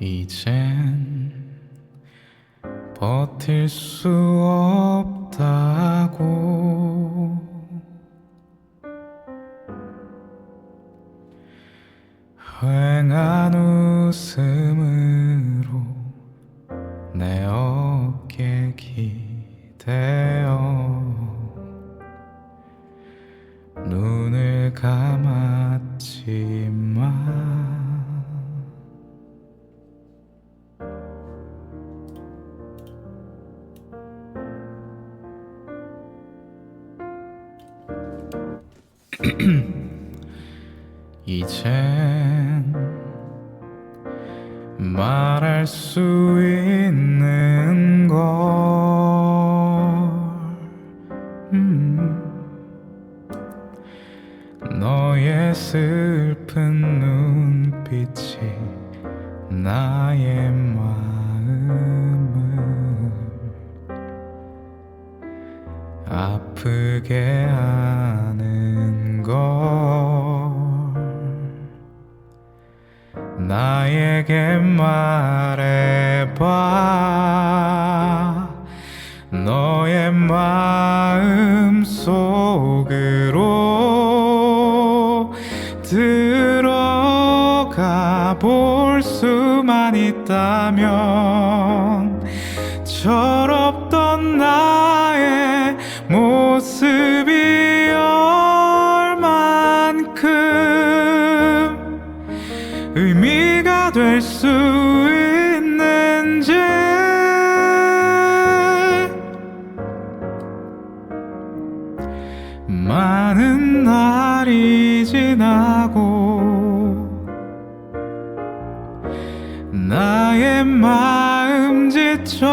이젠 버틸 수 없다고 휑한 웃음으로 내 어깨 기대어 눈을 감았지만 이젠 말할 수 있는 걸 너의 슬픈 눈빛이 나의 마음을 아프게 하는 걸 나에게 말해봐 너의 마음 속으로 들어가 볼 수만 있다면 철없던 나의 모습이 얼만큼 의미가 될 수 있는지 많은 날이 지나고 나의 마음 지쳐갈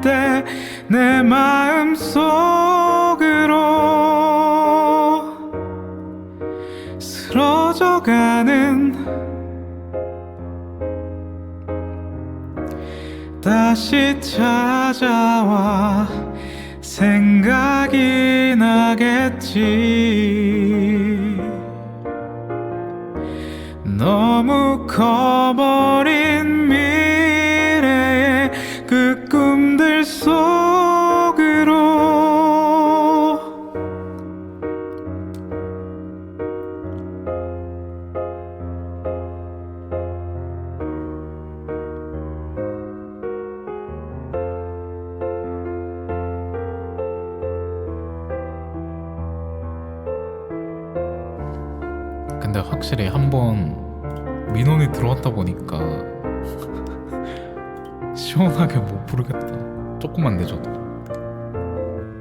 때 내 마음 속으로 쓰러져가는 다시 찾아와 생각이 나겠지 너무 커버린 미래의 그 꿈들 속으로 근데 확실히 한번 민원이 들어왔다 보니까 시원하게 못 부르겠다. 조금만 내줘도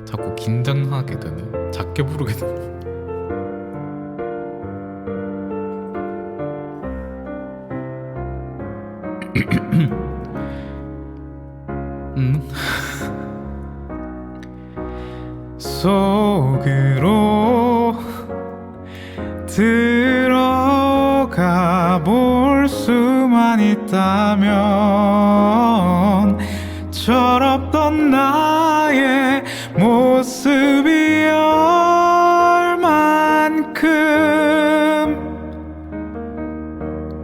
자꾸 긴장하게 되네. 작게 부르게 되네. 속으로 들어가 볼 수만 있다면 철없던 나의 모습이 얼만큼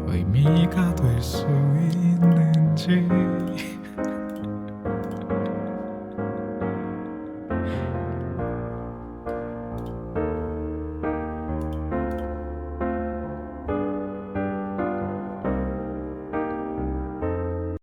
의미가 될 수 있는지